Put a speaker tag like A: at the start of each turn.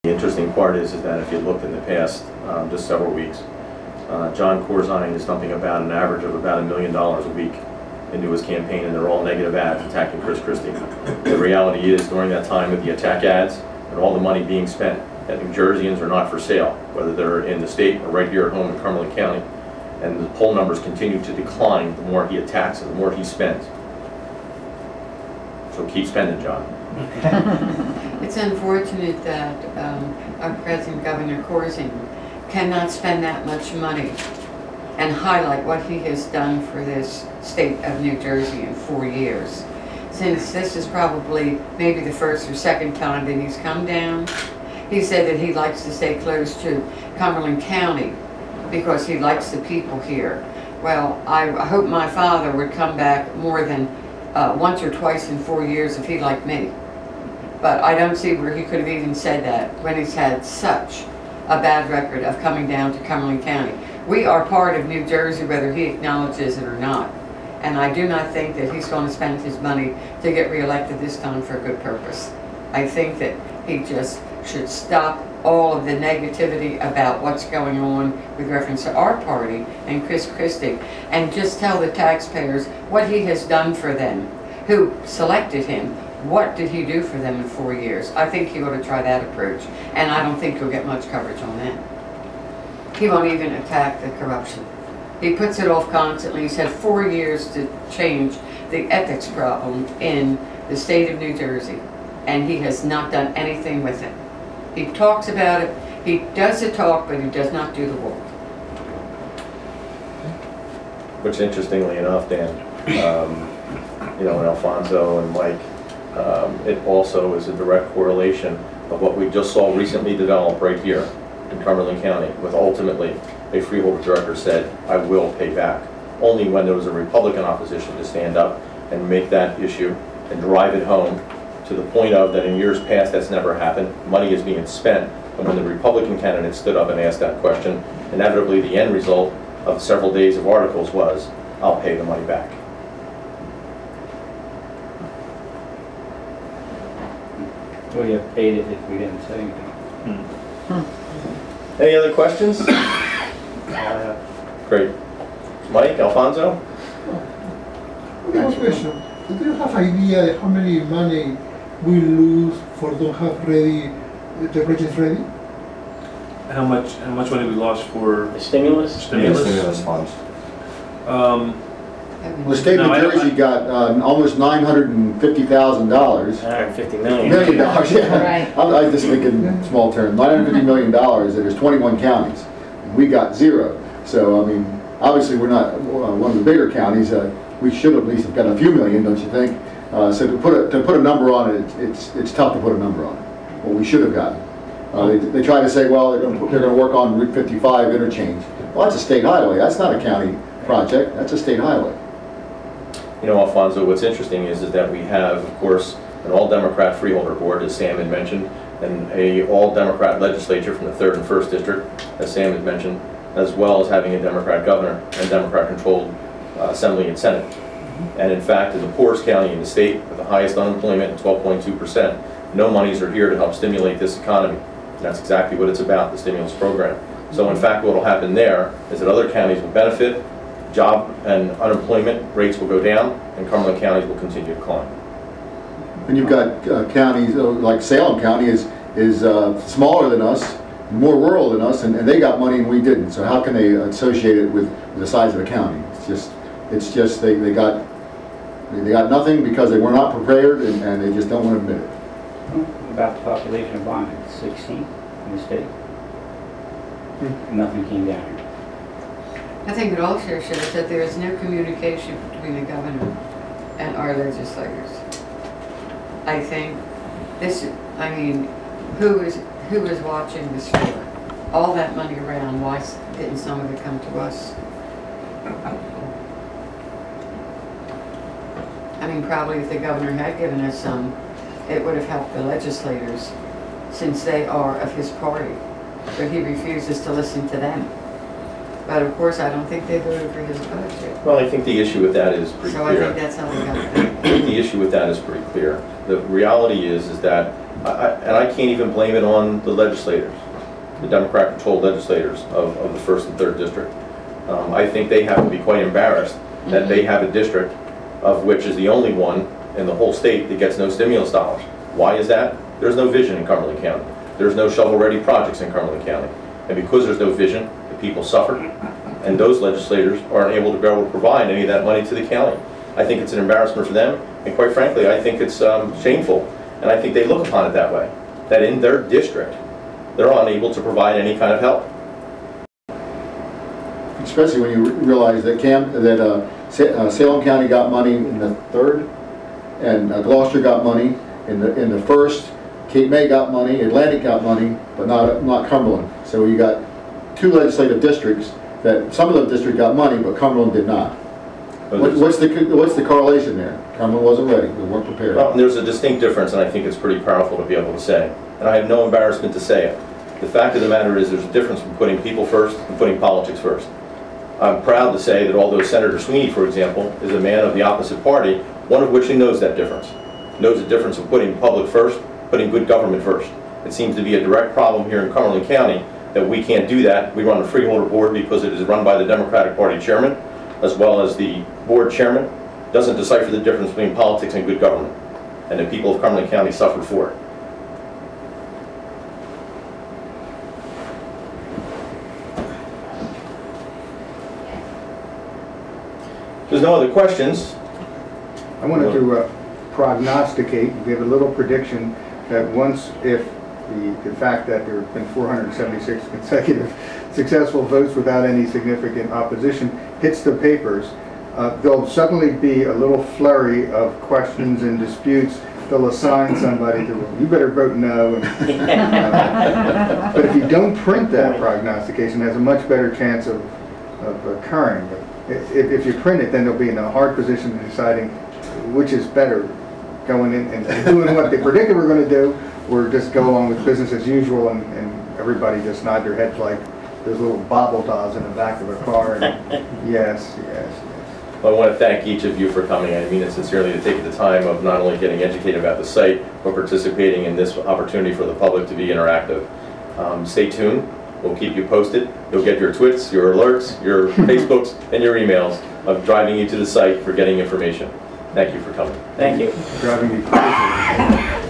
A: The interesting part is that if you looked in the past, just several weeks, John Corzine is dumping about an average of about $1 million a week into his campaign, and they're all negative ads attacking Chris Christie. The reality is, during that time of the attack ads and all the money being spent, that New Jerseyans are not for sale, whether they're in the state or right here at home in Cumberland County. And the poll numbers continue to decline the more he attacks and the more he spends. So keep spending, John.
B: It's unfortunate that our President Governor Corzine cannot spend that much money and highlight what he has done for this state of New Jersey in 4 years. Since this is probably maybe the first or second time that he's come down, he said that he likes to stay close to Cumberland County because he likes the people here. Well, I hope my father would come back more than once or twice in 4 years if he liked me. But I don't see where he could have even said that when he's had such a bad record of coming down to Cumberland County. We are part of New Jersey whether he acknowledges it or not. And I do not think that he's going to spend his money to get reelected this time for a good purpose. I think that he just should stop all of the negativity about what's going on with reference to our party and Chris Christie, and just tell the taxpayers what he has done for them, who selected him. What did he do for them in 4 years? I think he ought to try that approach, and I don't think he'll get much coverage on that. He won't even attack the corruption. He puts it off constantly. He's had 4 years to change the ethics problem in the state of New Jersey, and he has not done anything with it. He talks about it, he does the talk, but he does not do the work.
A: Which, interestingly enough, Dan, you know, and Alfonso and Mike, it also is a direct correlation of what we just saw recently develop right here in Cumberland County, with ultimately a freeholder director said, I will pay back, only when there was a Republican opposition to stand up and make that issue and drive it home, to the point of that in years past that's never happened. Money is being spent, and when the Republican candidate stood up and asked that question, inevitably the end result of several days of articles was, I'll pay the money back.
C: Well, you have paid it if we didn't say anything.
A: Any other questions? Great. Mike, Alfonso?
D: One question. Do you have idea how many money we lose for don't have ready the project ready?
E: How much money we lost for
C: The stimulus?
E: stimulus?
F: funds.
G: The state of New Jersey got almost $950,000.
C: $150 million.
G: Yeah.
B: Right.
G: I just think in small terms, $950 million, and there's 21 counties. We got 0. So, I mean, obviously we're not one of the bigger counties. We should at least have got a few million, don't you think? So to put a number on it, it's tough to put a number on it. What we should have gotten. They try to say, well, they're going to work on Route 55 interchange. Well, that's a state highway. That's not a county project. That's a state highway.
A: You know, Alfonso, what's interesting is that we have, of course, an all-Democrat freeholder board, as Sam had mentioned, and a all-Democrat legislature from the 3rd and 1st District, as Sam had mentioned, as well as having a Democrat governor and Democrat-controlled Assembly and Senate. And in fact, in the poorest county in the state, with the highest unemployment at 12.2%, no monies are here to help stimulate this economy. And that's exactly what it's about, the stimulus program. So in fact, what will happen there is that other counties will benefit, job and unemployment rates will go down, and Cumberland counties will continue to climb.
G: And you've got counties like Salem County is smaller than us, more rural than us, and they got money and we didn't. So how can they associate it with the size of the county? It's just they got nothing because they were not prepared, and they just don't want to admit it.
C: About the population of Bonnet, 16 in the state. Nothing came down here.
B: I think it also shows that there is no communication between the governor and our legislators. I think this, I mean, who is watching the store? All that money around, why didn't some of it come to us? I mean, probably if the governor had given us some, it would have helped the legislators, since they are of his party. But he refuses to listen to them. But of course, I don't think they voted for his budget.
A: Well, I think the issue with that is pretty
B: So
A: clear.
B: I think that's how they got it.
A: The issue with that is pretty clear. The reality is that And I can't even blame it on the legislators, the Democrat-controlled legislators of the 1st and 3rd District. I think they have to be quite embarrassed that they have a district of which is the only one in the whole state that gets no stimulus dollars. Why is that? There's no vision in Cumberland County. There's no shovel-ready projects in Cumberland County. And because there's no vision, the people suffer, and those legislators aren't able to be able to provide any of that money to the county. I think it's an embarrassment for them, and quite frankly, I think it's shameful, and I think they look upon it that way, that in their district, they're unable to provide any kind of help.
G: Especially when you realize that Salem County got money in the 3rd, and Gloucester got money in the 1st, Cape May got money, Atlantic got money, but not Cumberland. So you got 2 legislative districts that some of the districts got money, but Cumberland did not. What's the correlation there? Cumberland wasn't ready. We weren't prepared.
A: Well, there's a distinct difference, and I think it's pretty powerful to be able to say. And I have no embarrassment to say it. The fact of the matter is there's a difference between putting people first and putting politics first. I'm proud to say that although Senator Sweeney, for example, is a man of the opposite party, one of which he knows that difference. Knows the difference of putting public first, putting good government first. It seems to be a direct problem here in Cumberland County that we can't do that. We run a freeholder board because it is run by the Democratic Party chairman, as well as the board chairman, doesn't decipher the difference between politics and good government. And the people of Cumberland County suffered for it. If there's no other questions.
F: I wanted to prognosticate, give a little prediction that once, if the fact that there have been 476 consecutive successful votes without any significant opposition hits the papers, there'll suddenly be a little flurry of questions and disputes. They'll assign somebody to, you better vote no. But if you don't print that prognostication, it has a much better chance of occurring. But if you print it, then they'll be in a hard position of deciding which is better, going in and doing what they predicted we're going to do, or just go along with business as usual and everybody just nod their heads like those little bobble dolls in the back of a car. And yes.
A: Well, I want to thank each of you for coming. I mean it sincerely, to take the time of not only getting educated about the site, but participating in this opportunity for the public to be interactive. Stay tuned. We'll keep you posted. You'll get your tweets, your alerts, your Facebooks, and your emails of driving you to the site for getting information. Thank you for coming.
C: Thank you.
F: Driving me crazy.